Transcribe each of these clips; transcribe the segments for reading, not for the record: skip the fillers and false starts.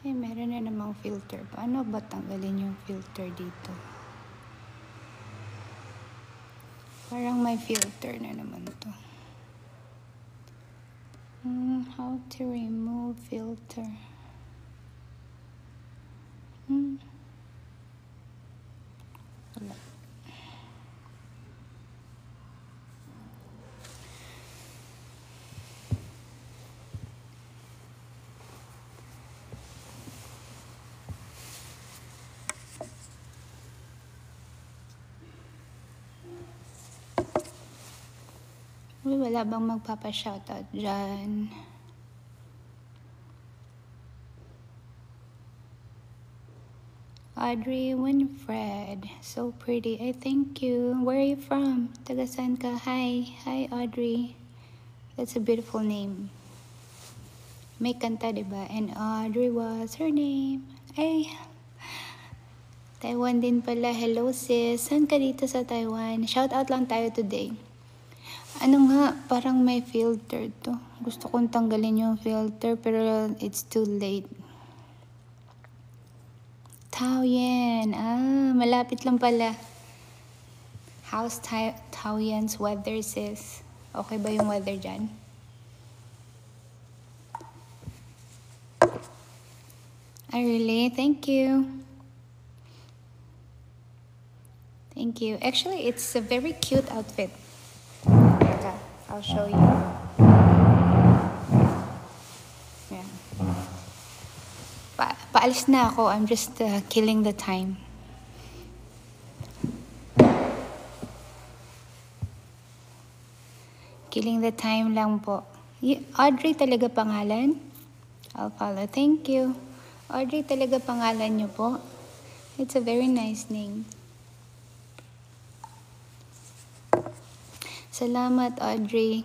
Ay, meron na namang filter. Paano ba tanggalin yung filter dito? Parang may filter na naman to. How to remove filter? Wala. Uy, wala bang magpapa-shoutout dyan? Audrey Winfred, so pretty. I thank you. Where are you from? Taga saan ka? Hi. Hi, Audrey. That's a beautiful name. May kanta, diba? And Audrey was her name. Ay, Taiwan din pala. Hello, sis. Saan ka dito sa Taiwan? Shoutout lang tayo today. Ano nga, parang may filter to. Gusto kong tanggalin yung filter pero it's too late. Taoyuan. Malapit lang pala. How's Taoyuan's weather, sis? Okay ba yung weather dyan? Really? Thank you. Thank you. Actually, it's a very cute outfit. Teka, I'll show you. Yeah. Paalis na ako. I'm just killing the time. Killing the time lang po. Audrey talaga pangalan? I'll follow. Thank you. Audrey talaga pangalan niyo po? It's a very nice name. Salamat, Audrey.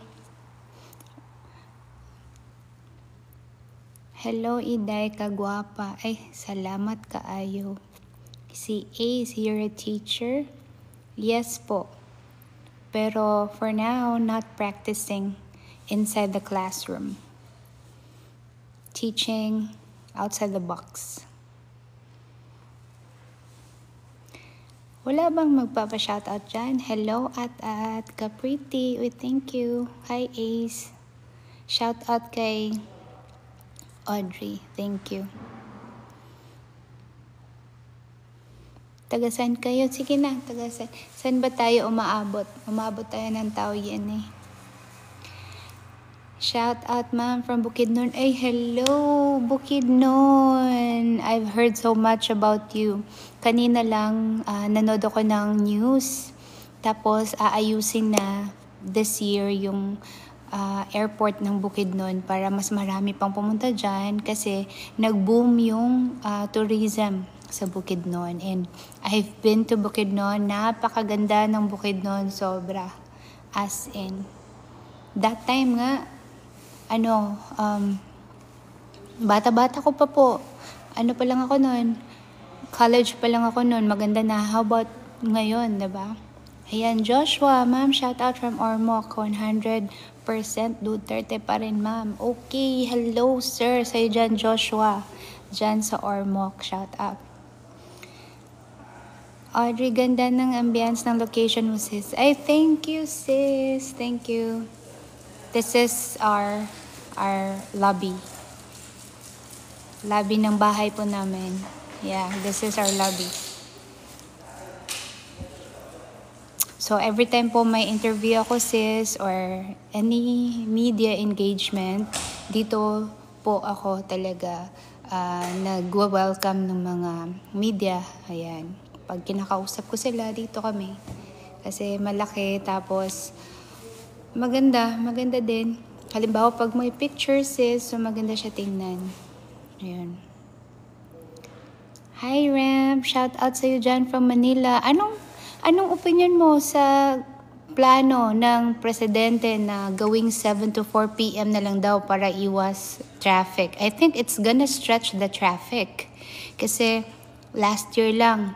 Hello, Iday, kagwapa. Ay, salamat kaayo. Si Ace, you're a teacher? Yes po. Pero for now, not practicing inside the classroom. Teaching outside the box. Wala bang magpapa-shoutout dyan? Hello, at Kapriti. Uy, thank you. Hi, Ace. Shoutout kay Audrey. Thank you. Taga-san kayo? Sige na, taga-san. Saan ba tayo umaabot? Umaabot tayo ng Taoyuan eh. Shout out, ma'am, from Bukidnon. Ay, hello, Bukidnon. I've heard so much about you. Kanina lang, nanood ako ng news. Tapos, aayusin na this year yung airport ng Bukidnon para mas marami pang pumunta dyan kasi nag-boom yung tourism sa Bukidnon. And I've been to Bukidnon. Napakaganda ng Bukidnon. Sobra. As in. That time nga, bata-bata ko pa po. Ano pa lang ako nun? College pa lang ako nun. Maganda na. How about ngayon, diba? Ayan, Joshua, ma'am, shout out from Ormoc. 100% Duterte pa rin, ma'am. Okay, hello, sir. Sa'yo dyan, Joshua. Dyan sa Ormoc, shout out. Audrey, ganda ng ambience ng location mo, sis. Ay, thank you, sis. Thank you. This is our lobby. Lobby ng bahay po namin. Yeah, this is our lobby. So, every time po may interview ako, sis, or any media engagement, dito po ako talaga nag-welcome ng mga media. Ayan. Pag kinakausap ko sila, dito kami. Kasi malaki, tapos maganda din. Halimbawa, pag may pictures, sis, so maganda siya tingnan. Ayan. Hi, Ram. Shout out sa'yo dyan from Manila. Anong opinion mo sa plano ng presidente na gawing 7 to 4 p.m. na lang daw para iwas traffic? I think it's gonna stretch the traffic. Kasi last year lang,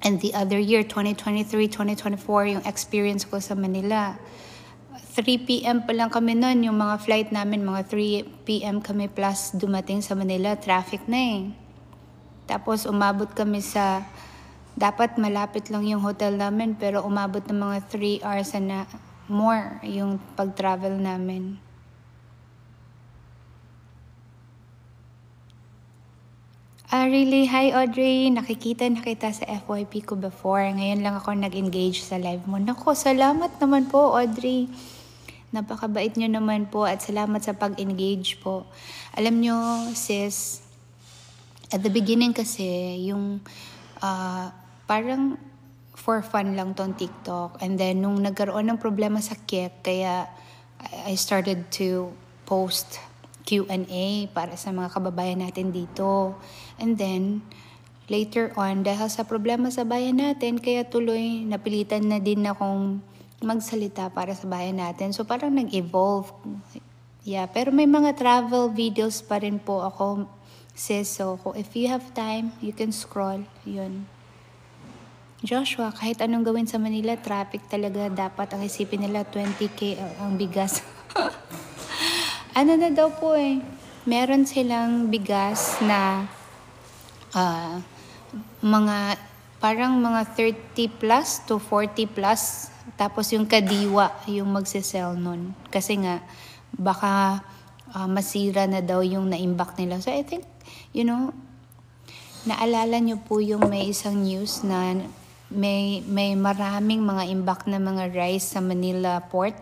and the other year, 2023, 2024, yung experience ko sa Manila, 3 p.m. pa lang kami noon, yung mga flight namin, mga 3 p.m. kami plus dumating sa Manila, traffic na eh. Tapos umabot kami sa, dapat malapit lang yung hotel namin, pero umabot ng mga 3 hours na more yung pag-travel namin. Really? Hi Audrey, nakita sa FYP ko before. Ngayon lang ako nag-engage sa live mo. Nako, salamat naman po Audrey. Napakabait nyo naman po at salamat sa pag-engage po. Alam nyo sis, at the beginning kasi yung parang for fun lang tong TikTok. And then nung nagkaroon ng problema sa Kik, kaya I started to post Q&A para sa mga kababayan natin dito. And then, later on, dahil sa problema sa bayan natin, kaya tuloy napilitan na din akong magsalita para sa bayan natin. So, parang nag-evolve. Yeah, pero may mga travel videos pa rin po ako, sis. So, if you have time, you can scroll. Yun. Joshua, kahit anong gawin sa Manila, traffic talaga. Dapat ang isipin nila 20K ang bigas. Ano na daw po eh, meron silang bigas na parang mga 30 plus to 40 plus. Tapos yung kadiwa, yung magsisell nun. Kasi nga, baka masira na daw yung naimbak nila. So I think, naalala nyo po yung may isang news na may maraming mga imbak na mga rice sa Manila port.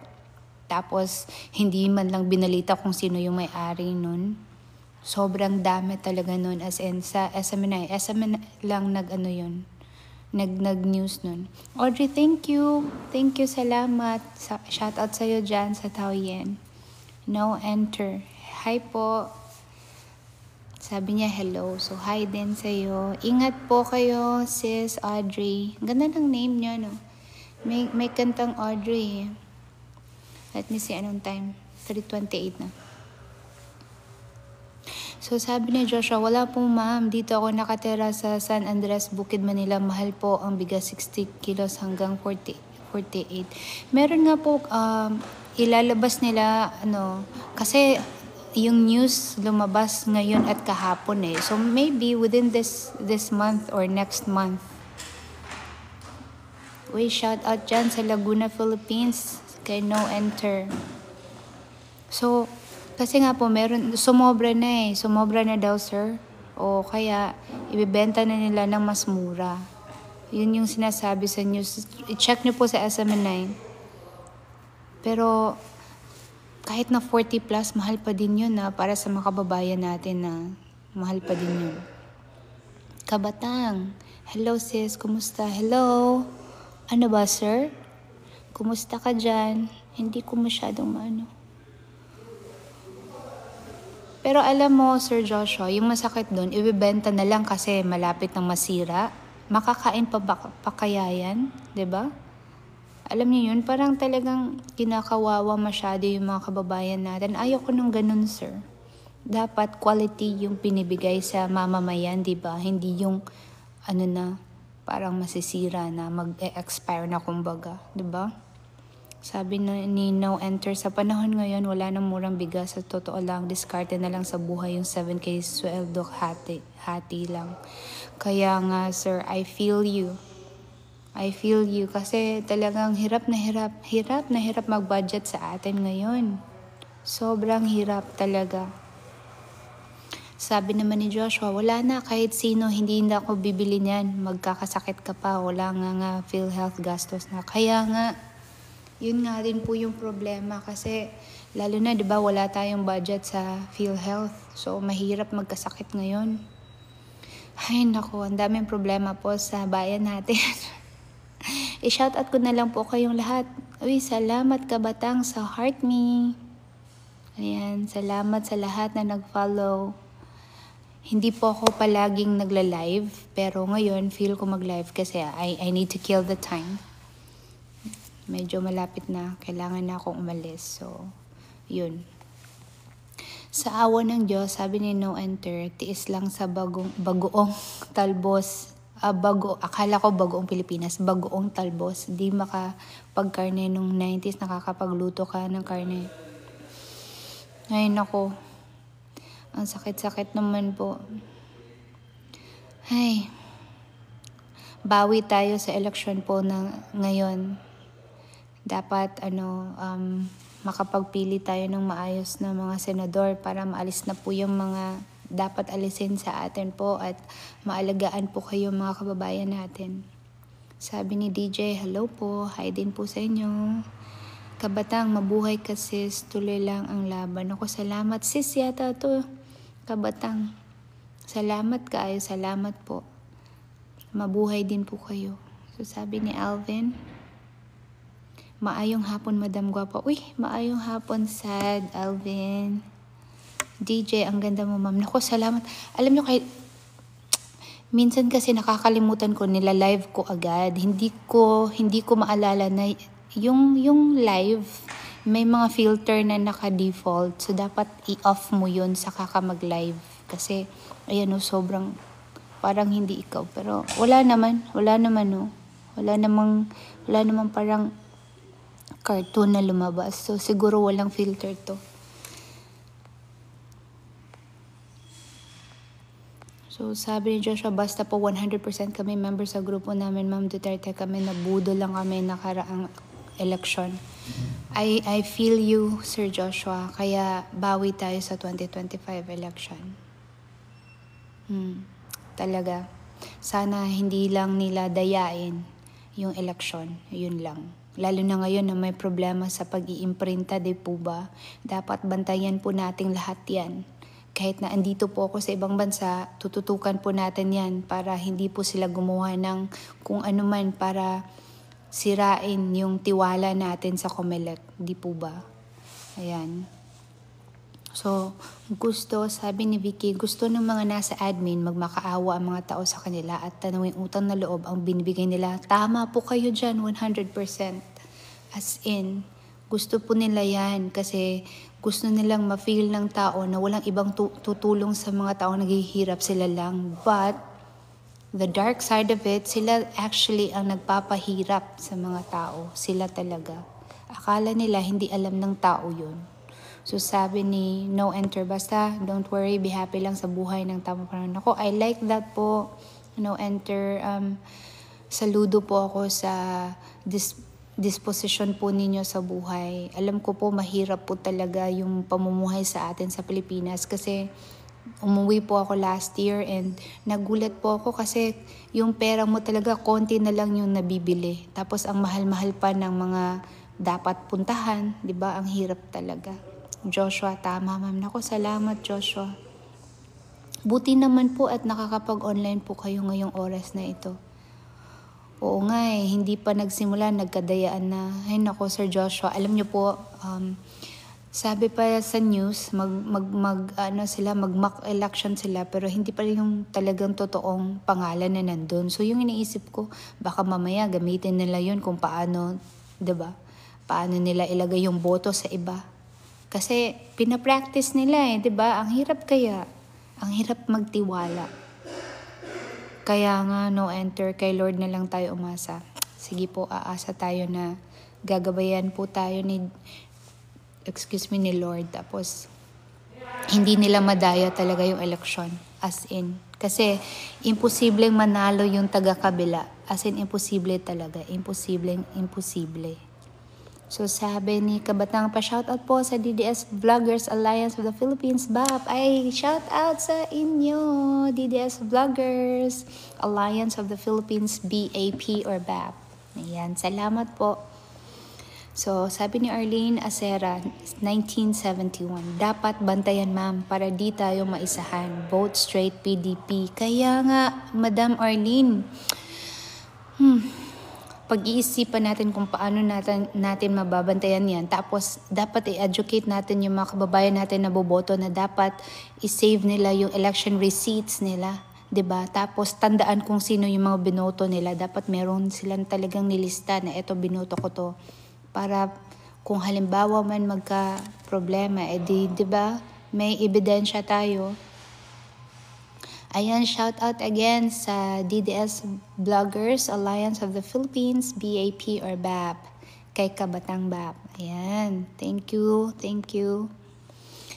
Tapos, hindi man lang binalita kung sino yung may-ari nun. Sobrang dami talaga nun. As in, sa SMNI lang nag-news nun. Audrey, thank you. Thank you, salamat. Shout out sa'yo dyan sa Taoyuan. No enter. Hi po. Sabi niya hello. So, hi din sa'yo. Ingat po kayo, sis Audrey. Ganda ng name niya, no? May kantang Audrey. Let me see anong time. 3:28 na. So sabi ni Joshua, wala po ma'am. Dito ako nakatira sa San Andres, Bukid, Manila. Mahal po ang bigas 60 kilos hanggang 48. Meron nga po, ilalabas nila, kasi yung news lumabas ngayon at kahapon eh. So maybe within this month or next month. Uy, shout out dyan sa Laguna, Philippines. Kay no enter. So, kasi nga po, sumobra na eh. Sumobra na daw, sir. O kaya, ibibenta na nila ng mas mura. Yun yung sinasabi sa news. I-check nyo po sa SMNI. Pero, kahit na 40 plus, mahal pa din yun para sa mga kababayan natin na mahal pa din yun. Kabatang. Hello sis, kumusta? Hello. Ano ba, sir? Kumusta ka dyan? Hindi ko masyadong Pero alam mo, Sir Joshua, yung masakit doon, ibibenta na lang kasi malapit ng masira. Makakain pa kaya yan? 'Di ba? Alam niyo yun, parang talagang kinakawawa masyado yung mga kababayan natin. Ayoko nung ganun, sir. Dapat quality yung pinibigay sa mamamayan, 'di ba? Hindi yung parang masisira na, mag-expire na kumbaga, 'di ba? Sabi ni No Enter, sa panahon ngayon, wala nang murang bigas. Sa totoo lang, diskarte na lang sa buhay yung 7K sweldo, hati lang. Kaya nga, sir, I feel you. Kasi talagang hirap na hirap mag-budget sa atin ngayon. Sobrang hirap talaga. Sabi naman ni Joshua, wala na, kahit sino, hindi na ako bibili niyan. Magkakasakit ka pa, wala nga PhilHealth gastos na. Kaya nga, yun nga din po yung problema kasi lalo na 'di ba wala tayong budget sa PhilHealth. So mahirap magkasakit ngayon. Ay nako, ang daming problema po sa bayan natin. I-shoutout ko na lang po kayong lahat. Uy, salamat Kabatang sa Heart Me. Ayan, salamat sa lahat na nag-follow. Hindi po ako palaging nagla-live, pero ngayon feel ko mag-live kasi I need to kill the time. Medyo malapit na, kailangan na akong umalis. So, yun. Sa awa ng Diyos, sabi ni No Enter, tiis lang sa bagoong talbos. akala ko bagoong Pilipinas, bagoong talbos. Di makapagkarne nung 90s, nakakapagluto ka ng karne. Ay nako, ang sakit-sakit naman po. Ay, bawi tayo sa eleksyon po na ngayon. Dapat makapagpili tayo ng maayos na mga senador para maalis na po yung mga dapat alisin sa atin po at maalagaan po kayo mga kababayan natin. Sabi ni DJ, hello po, hi din po sa inyo. Kabatang, mabuhay ka sis, tuloy lang ang laban. Ako, salamat sis yata to. Kabatang, salamat kaayo, salamat po. Mabuhay din po kayo. So sabi ni Alvin, maayong hapon Madam Guapa. Uy, maayong hapon sad Alvin. DJ, ang ganda mo ma'am. Naku, salamat. Alam nyo minsan kasi nakakalimutan ko, nila-live ko agad. Hindi ko maalala na yung live, may mga filter na naka-default. So, dapat i-off mo yun saka ka mag-live. Kasi, ayan o, sobrang, parang hindi ikaw. Pero, wala naman no. Wala namang parang cartoon na lumabas. So, siguro walang filter to. So, sabi ni Joshua, basta po 100% kami member sa grupo namin, Ma'am Duterte, kami nabudo lang kami nakaraang election. I feel you, Sir Joshua, kaya bawi tayo sa 2025 election. Talaga. Sana hindi lang nila dayain yung election. Yun lang. Lalo na ngayon na may problema sa pag-iimprinta, di po ba? Dapat bantayan po nating lahat yan. Kahit na andito po ako sa ibang bansa, tututukan po natin yan para hindi po sila gumawa ng kung ano man para sirain yung tiwala natin sa COMELEC. Di po ba? Ayan. So, sabi ni Vicky, gusto ng mga nasa admin magmakaawa ang mga tao sa kanila at tanawing utang na loob ang binibigay nila. Tama po kayo dyan, 100%. As in, gusto po nila yan kasi gusto nilang ma-feel ng tao na walang ibang tutulong sa mga tao naghihirap, sila lang. But, the dark side of it, sila actually ang nagpapahirap sa mga tao. Sila talaga. Akala nila hindi alam ng tao yun. So sabi ni No Enter, basta don't worry, be happy lang sa buhay ng tamang panahon. Ako, I like that po. No Enter, saludo po ako sa disposition po ninyo sa buhay. Alam ko po mahirap po talaga yung pamumuhay sa atin sa Pilipinas kasi umuwi po ako last year and nagulat po ako kasi yung pera mo talaga konti na lang yung nabibili. Tapos ang mahal-mahal pa ng mga dapat puntahan, 'di ba? Ang hirap talaga. Joshua, tama ma'am. Nako, salamat Joshua. Buti naman po at nakakapag-online po kayo ngayong oras na ito. Oo nga hindi pa nagsimula, nagkadayaan na. Ay nako, Sir Joshua, alam niyo po, sabi pa sa news, mag-mock election sila, pero hindi pa yung talagang totoong pangalan na nandun. So yung iniisip ko, baka mamaya gamitin nila yun kung paano, 'di ba? Paano nila ilagay yung boto sa iba. Kasi pinapractice nila 'di ba? Ang hirap magtiwala. Kaya nga, No Enter, kay Lord na lang tayo umasa. Sige po, aasa tayo na gagabayan po tayo ni Lord. Tapos, hindi nila madaya talaga yung eleksyon. As in. Kasi, imposibleng manalo yung taga-kabila. As in, imposible talaga. Imposible. So, sabi ni Kabatang, pa-shoutout po sa DDS Vloggers Alliance of the Philippines, BAP. Ay, shoutout sa inyo, DDS Vloggers Alliance of the Philippines, BAP or BAP. Ayan, salamat po. So, sabi ni Arlene Acera, 1971, dapat bantayan ma'am para di tayo maisahan. Vote straight PDP. Kaya nga, Madam Arlene, pag-iisipan natin kung paano natin mababantayan yan. Tapos, dapat i-educate natin yung mga kababayan natin na boboto na dapat i-save nila yung election receipts nila. 'Di ba? Tapos, tandaan kung sino yung mga binoto nila. Dapat meron silang talagang nilista na eto, binoto ko to. Para kung halimbawa man magka-problema, 'di ba? May ebidensya tayo. Ayan, shout out again sa DDS Bloggers Alliance of the Philippines, BAP or BAP, kay Kabatang BAP. Ayan, thank you.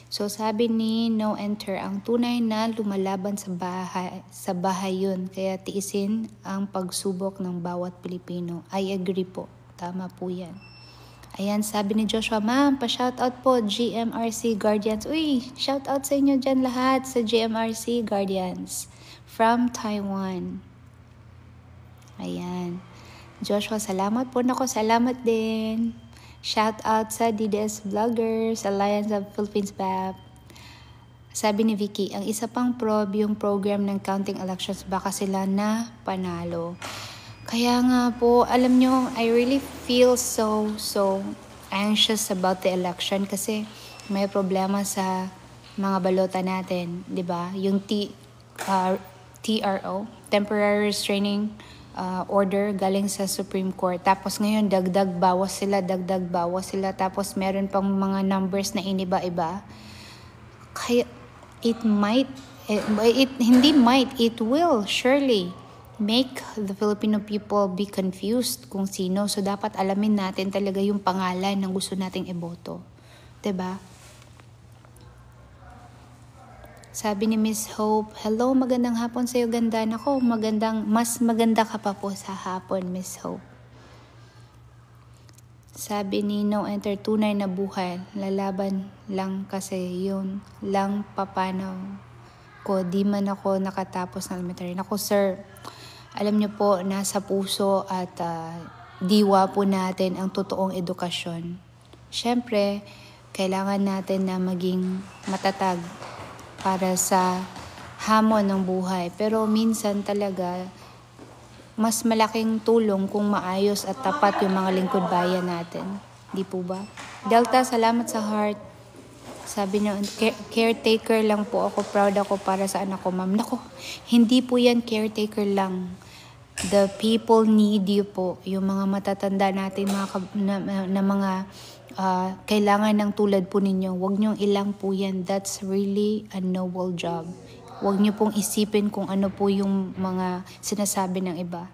So sabi ni No Enter, ang tunay na lumalaban sa bahay yun, kaya tiisin ang pagsubok ng bawat Pilipino. I agree po, tama po yan. Ayan, sabi ni Joshua, ma'am, pa-shoutout po, GMRC Guardians. Uy, shoutout sa inyo dyan lahat sa GMRC Guardians from Taiwan. Ayan. Joshua, salamat po. Nako, salamat din. Shoutout sa DDS Vloggers, Alliance of Philippines BAP. Sabi ni Vicky, ang isa pang probe yung program ng counting elections, baka sila na panalo. Kaya nga po, alam nyo, I really feel so anxious about the election kasi may problema sa mga balota natin, 'di ba? Yung TRO, Temporary Restraining Order galing sa Supreme Court. Tapos ngayon dagdag bawas sila, tapos meron pang mga numbers na iniba-iba. Kaya it will surely make the Filipino people be confused kung sino. So, dapat alamin natin talaga yung pangalan ng gusto nating iboto. 'Di ba? Sabi ni Miss Hope, hello, magandang hapon sa'yo, ganda. Nako, mas maganda ka pa po sa hapon, Miss Hope. Sabi ni No Enter, tunay na buhay. Lalaban lang kasi yun lang papanaw ko. Di man ako nakatapos ng elementary. Nako, sir, alam niyo po, nasa puso at diwa po natin ang totoong edukasyon. Siyempre, kailangan natin na maging matatag para sa hamon ng buhay. Pero minsan talaga, mas malaking tulong kung maayos at tapat yung mga lingkod bayan natin. Di po ba? Delta, salamat sa heart. Sabi niyo, caretaker lang po ako. Proud ako para sa anak ko, ma'am. Nako, hindi po yan caretaker lang. The people need you po. Yung mga matatanda natin, mga kailangan ng tulad po ninyo. Huwag niyong ilang po yan. That's really a noble job. Huwag niyo pong isipin kung ano po yung mga sinasabi ng iba.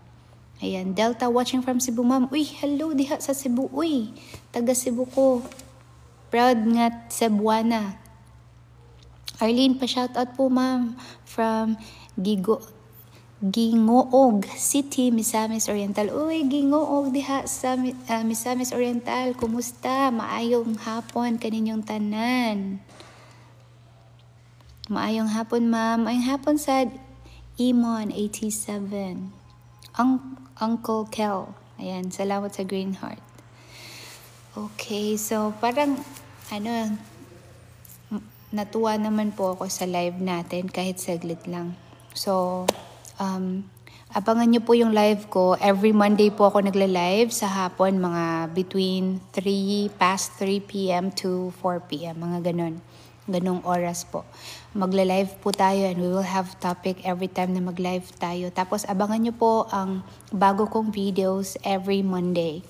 Ayan, Delta watching from Cebu, ma'am. Uy, hello diha sa Cebu. Uy, taga Cebu ko. Proud nga Cebuana. Arlene, pa-shoutout po, ma'am. From Gingoog City, Misamis Oriental. Uy, Gingoog diha sa Misamis Oriental. Kumusta? Maayong hapon kaninyong tanan. Maayong hapon, ma'am. Maayong hapon sa Imon 87. Uncle Kel. Ayan, salamat sa Green Heart. Okay, so parang natuwa naman po ako sa live natin kahit saglit lang. So, abangan nyo po yung live ko. Every Monday po ako nagla-live sa hapon, mga between 3 p.m. to 4 p.m. Mga ganong oras po. Magla-live po tayo and we will have topic every time na mag-live tayo. Tapos abangan nyo po ang bago kong videos every Monday.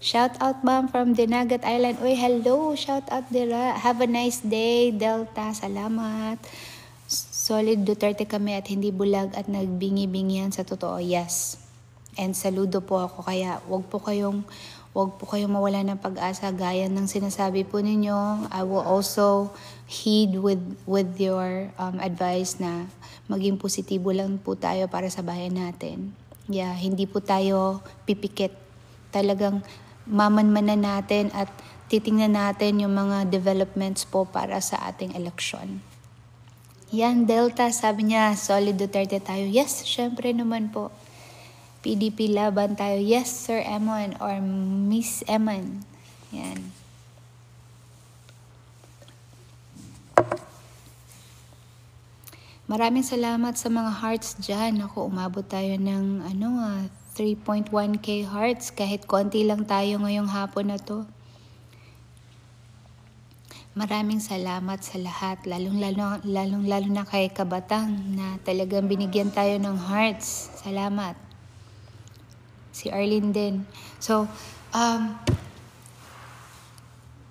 Shout out, ma'am, from Dinagat Island. Uy, hello. Shout out, Dira. Have a nice day, Delta. Salamat. Solid Duterte kami at hindi bulag at nagbingi-bingihan sa totoo. Yes. And saludo po ako. Kaya wag po kayong mawala ng pag-asa gaya ng sinasabi po ninyo. I will also heed with your advice na maging positibo lang po tayo para sa bayan natin. Yeah, hindi po tayo pipikit. Talagang mamanmanan natin at titingnan natin yung mga developments po para sa ating eleksyon. Yan, Delta, sabi niya, solid Duterte tayo. Yes, syempre naman po. PDP laban tayo. Yes, Sir Emon or Miss Emon. Yan. Maraming salamat sa mga hearts dyan. Ako, umabot tayo ng 3.1k hearts. Kahit konti lang tayo ngayong hapon na to. Maraming salamat sa lahat. Lalong-lalo na kay Kabatang na talagang binigyan tayo ng hearts. Salamat. Si Arlene din. So,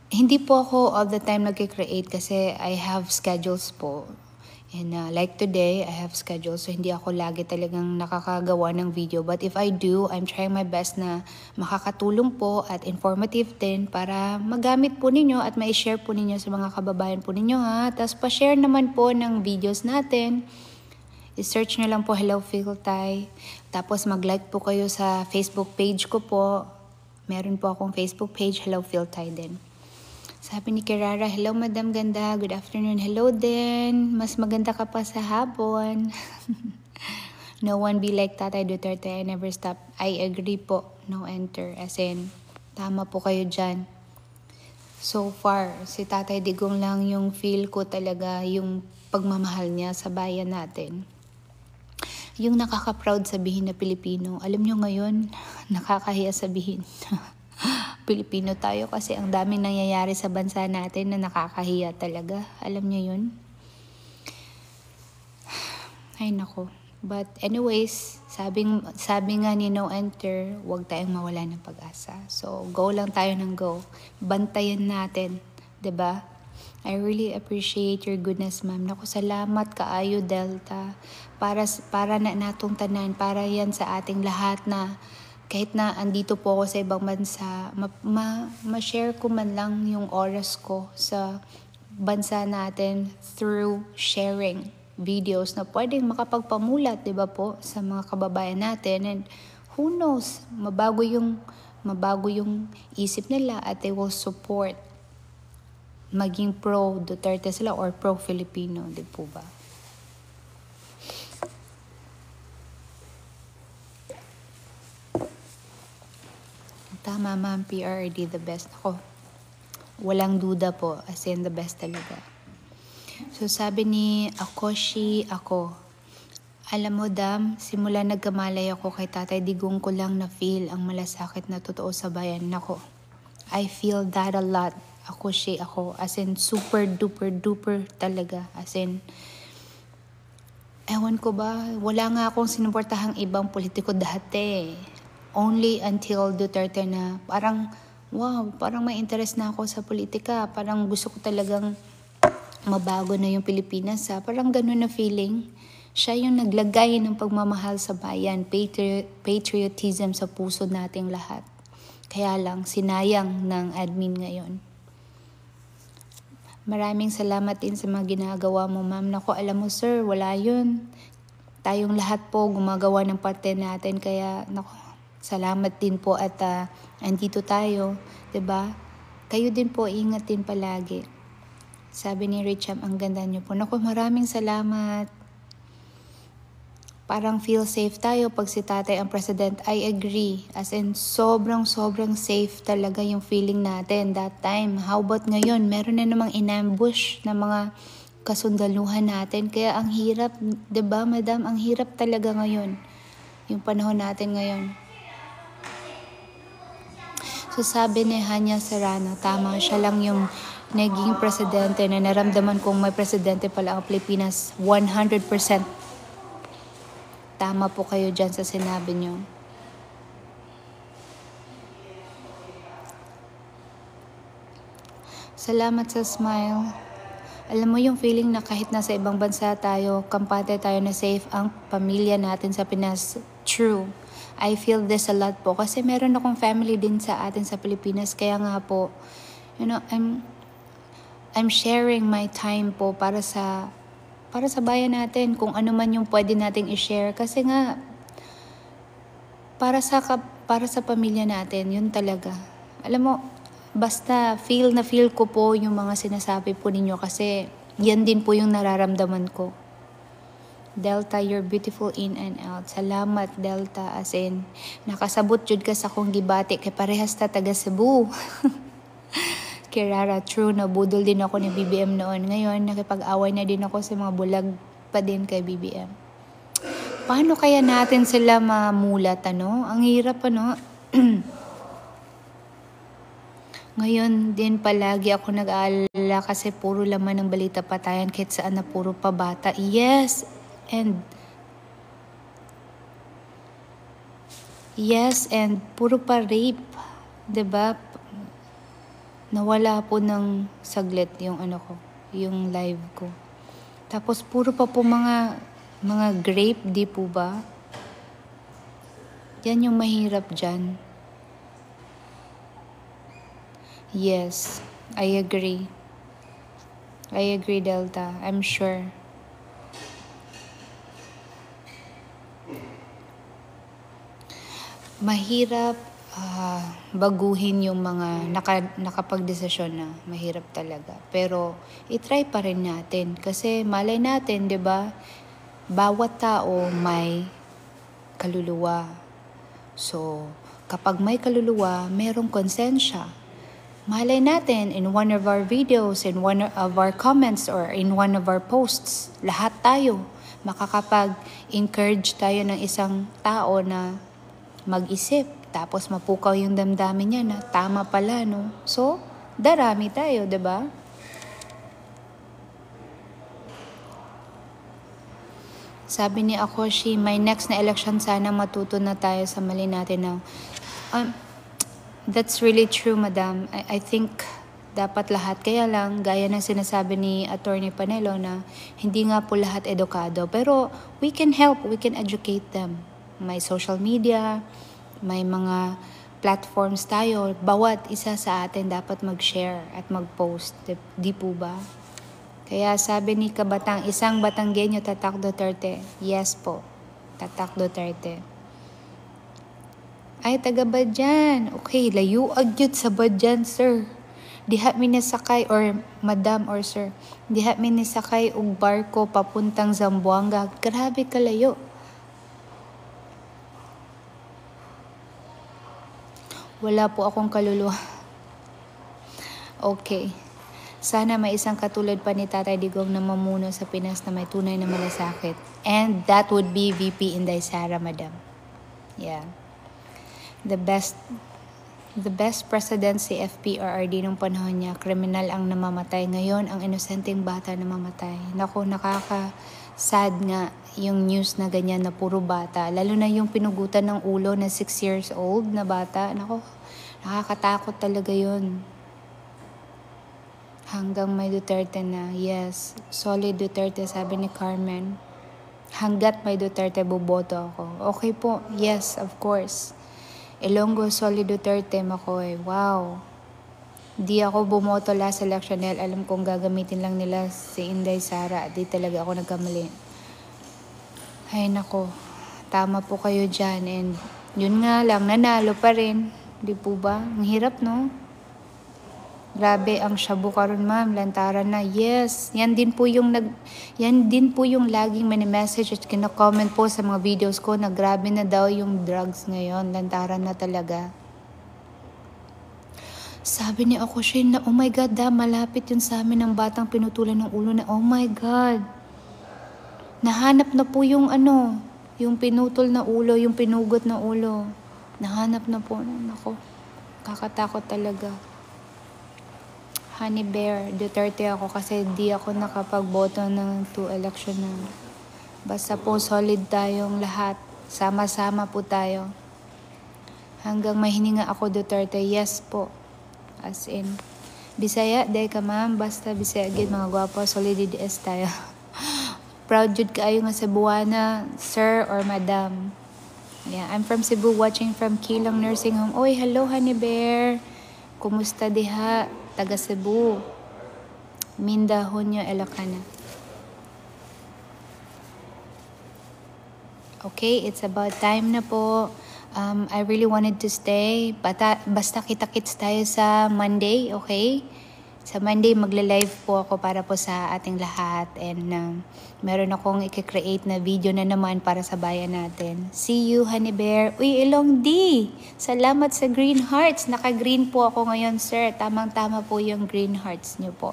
hindi po ako all the time nag-create kasi I have schedules po. And like today, I have schedule, so hindi ako lagi talagang nakakagawa ng video. But if I do, I'm trying my best na makakatulong po at informative din para magamit po ninyo at ma-share po ninyo sa mga kababayan po ninyo ha. Tapos pa-share naman po ng videos natin. I-search nyo lang po Hello Phil Thai. Tapos mag-like po kayo sa Facebook page ko po. Meron po akong Facebook page, Hello Phil Thai din. Sabi ni Kirara, hello Madam Ganda, good afternoon, hello din. Mas maganda ka pa sa hapon. No one be like Tatay Duterte, I never stop. I agree po, no enter. As in, tama po kayo dyan. So far, si Tatay Digong lang yung feel ko talaga, yung pagmamahal niya sa bayan natin. Yung nakaka-proud sabihin na Pilipino. Alam nyo ngayon, nakakahiya sabihin. Pilipino tayo kasi ang daming nangyayari sa bansa natin na nakakahiya talaga. Alam niyo yun? Ay nako. But anyways, sabi nga ni No Enter, huwag tayong mawala ng pag-asa. So, go lang tayo ng go. Bantayan natin. 'Di ba? I really appreciate your goodness, ma'am. Naku, salamat kaayo, Delta. Para na natong tanan, para yan sa ating lahat na kahit na andito po ako sa ibang bansa, ma-share ko man lang yung oras ko sa bansa natin through sharing videos na pwedeng makapagpamulat, di ba po, sa mga kababayan natin. And who knows, mabago yung isip nila at they will support maging pro Duterte sila or pro Filipino, di po ba? Tama, ma'am. PRRD, the best. Ako, walang duda po. As in, the best talaga. So, sabi ni Akoshi, alam mo, Dam, simula nagkamalay ako kay Tatay Digong ko lang na feel ang malasakit na totoo sa bayan. Nako, I feel that a lot. Akoshi, as in, super duper duper talaga. As in, ewan ko ba, wala nga akong sinuportahang ibang politiko dati. Only until Duterte na parang, wow, parang may interest na ako sa politika. Parang gusto ko talagang mabago na yung Pilipinas. Parang ganun na feeling. Siya yung naglagay ng pagmamahal sa bayan, patriotism sa puso nating lahat. Kaya lang, sinayang ng admin ngayon. Maraming salamat din sa mga ginagawa mo, ma'am. Naku, alam mo sir, wala yun. Tayong lahat po gumagawa ng parte natin. Kaya, naku, salamat din po at andito tayo, 'di ba? Kayo din po, ingat din palagi. Sabi ni Richam, ang ganda niyo po. Naku, maraming salamat. Parang feel safe tayo pag si Tatay ang president. I agree. As in, sobrang safe talaga yung feeling natin that time. How about ngayon? Meron na namang inambush na mga kasundaluhan natin. Kaya ang hirap, 'di ba, madam? Ang hirap talaga ngayon. Yung panahon natin ngayon. So sabi ni Hanya Serrano, tama, siya lang yung naging presidente na naramdaman kong may presidente pala ang Pilipinas 100%. Tama po kayo dyan sa sinabi nyo. Salamat sa smile. Alam mo yung feeling na kahit nasa ibang bansa tayo, kampante tayo na safe ang pamilya natin sa Pinas. True. I feel this a lot po kasi meron akong family din sa atin sa Pilipinas. Kaya nga po, you know, I'm sharing my time po para sa bayan natin, kung ano man yung pwede nating i-share kasi nga para sa pamilya natin, yun talaga. Alam mo, basta feel ko po yung mga sinasabi po ninyo kasi yan din po yung nararamdaman ko. Delta, you're beautiful in and out. Salamat, Delta. As in, nakasabot jud ka sa kong gibati kay parehas ta taga Cebu. Kirara, true, nabudol din ako ni BBM noon. Ngayon, nakipag-away na din ako sa mga bulag pa din kay BBM. Paano kaya natin sila mamulat, ano? Ang hirap, ano? Ngayon din palagi ako nag-aalala kasi puro laman ng balita patayan kahit saan na puro pabata. Yes, and puro pa rape, 'di ba? Nawala po ng saglit yung yung live ko. Tapos puro pa po mga grape, di po ba? Yan yung mahirap dyan. Yes, I agree. I agree, Delta. I'm sure. Mahirap baguhin yung mga nakapagdesisyon na. Mahirap talaga. Pero itry pa rin natin. Kasi malay natin, di ba? Bawat tao may kaluluwa. So, kapag may kaluluwa, merong konsensya. Malay natin, in one of our videos, in one of our comments, or in one of our posts, lahat tayo makakapag-encourage tayo ng isang tao na mag-isip. Tapos mapukaw yung damdamin niya na tama pala, no? So, darami tayo, diba? Sabi ni Akoshi, my next na election sana matuto na tayo sa mali natin na that's really true, madam. I think dapat lahat. Kaya lang, gaya ng sinasabi ni Attorney Panelo na hindi nga po lahat edukado. Pero we can help, we can educate them. May social media, may mga platforms tayo. Bawat isa sa atin dapat mag-share at mag-post. Di po ba? Kaya sabi ni Kabatang, isang Batanggenyo, Tatak Duterte. Yes po, Tatak Duterte. Ay, taga Badyan. Okay, layo agyot sa Badyan, sir. Diha minisakay, or madam or sir, diha minisakay og barko papuntang Zamboanga. Grabe kalayo. Wala po akong kaluluwa. Okay. Sana may isang katulad pa ni Tatay Digong na mamuno sa Pinas na may tunay na malasakit. And that would be VP Inday Sara, madam. Yeah. The best president si FPRRD nung panahon niya, kriminal ang namamatay. Ngayon, ang inosenteng bata namamatay. Naku, nakaka-sad nga yung news na ganyan na puro bata. Lalo na yung pinugutan ng ulo na 6 years old na bata. Naku, nakakatakot talaga yun. Hanggang may Duterte na. Yes, solid Duterte, sabi ni Carmen. Hanggat may Duterte, boboto ako. Okay po, yes, of course. Ilonggo, solid Duterte, Makoy. Wow. Di ako bumoto last election dahil alam kong gagamitin lang nila si Inday Sara. Di talaga ako nagkamali. Ay nako, tama po kayo dyan. And yun nga lang, nanalo pa rin. Di po ba? Ang hirap, no? Grabe ang shabu karon, ma'am, lantaran na. Yes, yan din po yung laging mini-message at kina-comment po sa mga videos ko na grabe na daw yung drugs ngayon, lantaran na talaga. Sabi ni Akushin na, oh my God, malapit yun sa amin ng batang pinutulan ng ulo na, oh my God. Nahanap na po yung yung pinutol na ulo, yung pinugot na ulo. Nahanap na po. Nako, kakatakot talaga. Honey Bear, Duterte ako kasi di ako nakapagboto ng 2 election na. Basta po solid tayong lahat. Sama-sama po tayo. Hanggang may hininga ako, Duterte, yes po. As in, Bisaya, day ka ma'am. Basta Bisaya, gid mga gwapo, solid DDS tayo. Proud jud kaayo nga Cebuana, sir or madam. Yeah, I'm from Cebu, watching from Kilong Nursing Home. Oy, hello Honey Bear. Kumusta diha? Taga Cebu, Mindahonyo, Ilocana. Okay, it's about time na po. I really wanted to stay. Basta kita-kits tayo sa Monday, okay? Sa Monday, magla-live po ako para po sa ating lahat. And meron akong i-create na video na naman para sa bayan natin. See you, Honey Bear. Uy, Ilong D! Salamat sa Green Hearts. Naka-green po ako ngayon, sir. Tamang-tama po yung Green Hearts niyo po.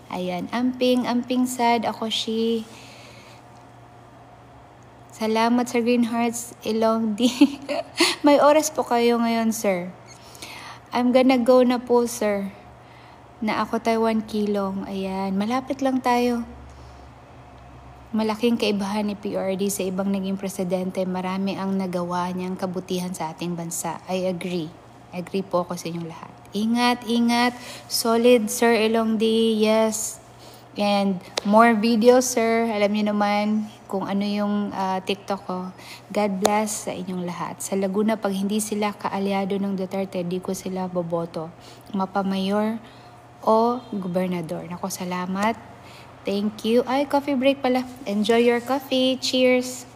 Ayan. Amping sad. Akoshi. Salamat sa Green Hearts, Ilong D. May oras po kayo ngayon, sir. I'm gonna go na po, sir. Na ako Taiwan Kilong. Ayan, malapit lang tayo. Malaking kaibahan ni PRD sa ibang naging presidente. Marami ang nagawa niyang kabutihan sa ating bansa. I agree. Agree po ako sa inyong lahat. Ingat, ingat. Solid, Sir Ilong D. Yes. And more videos, sir. Alam niyo naman kung ano yung TikTok ko. God bless sa inyong lahat. Sa Laguna, pag hindi sila kaalyado ng Duterte, di ko sila boboto. Mapamayor o gobernador. Nako, salamat. Thank you. Ay, coffee break pala. Enjoy your coffee. Cheers.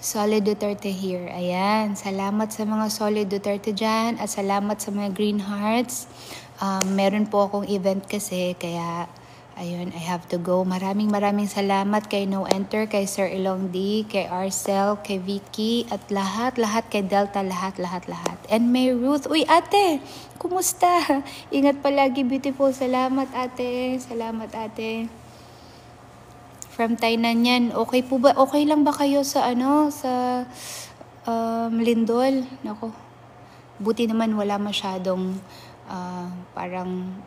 Solid Duterte here. Ayan. Salamat sa mga Solid Duterte dyan. At salamat sa mga Green Hearts. Meron po akong event kasi. Kaya, ayun, I have to go. Maraming salamat kay No Enter, kay Sir Ilong D, kay Arcel, kay Vicky, at lahat kay Delta, lahat. And may Ruth. Uy, ate! Kumusta? Ingat palagi, beautiful. Salamat, ate. Salamat, ate. From Tainan yan. Okay po ba? Okay lang ba kayo sa sa Lindol? Nako. Buti naman wala masyadong parang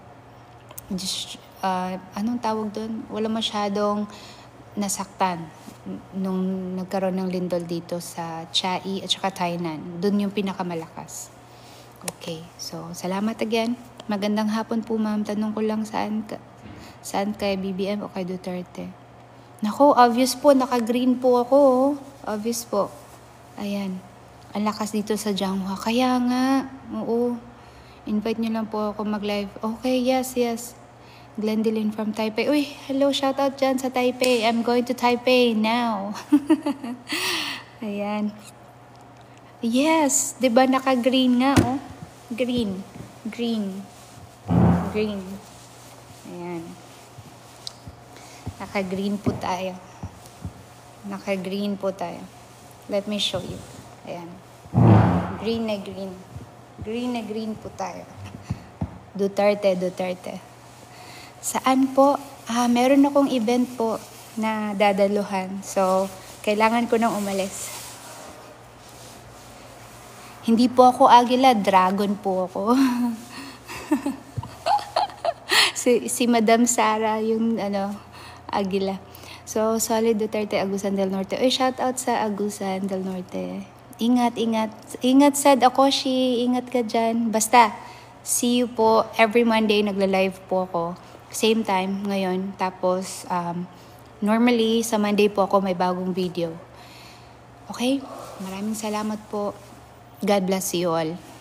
anong tawag doon? Wala masyadong nasaktan nung nagkaroon ng lindol dito sa Chiai at saka Tainan. Doon yung pinakamalakas. Okay. So, salamat again. Magandang hapon po, ma'am. Tanong ko lang saan kay BBM o kay Duterte? Nako, obvious po, naka-green po ako. Obvious po. Ayan. Ang lakas dito sa Jianghua. Kaya nga, oo. Invite nyo lang po ako mag-live. Okay, yes. Glendilyn from Taipei. Uy, hello, shoutout dyan sa Taipei. I'm going to Taipei now. Ayan. Yes, di ba naka-green nga, oh. Green. Ayan. Naka-green po tayo. Let me show you. Ayan. Green na green po tayo. Duterte. Saan po? Meron akong event po na dadaluhan. So, kailangan ko nang umalis. Hindi po ako agila, dragon po ako. si Madam Sara yung Agila. So, Solid Duterte, Agusan del Norte. Uy, shout out sa Agusan del Norte. Ingat. Ingat, Sad Akoshi. Ingat ka dyan. Basta, see you po. Every Monday, nagla-live po ako. Same time ngayon. Tapos, normally, sa Monday po ako may bagong video. Okay? Maraming salamat po. God bless you all.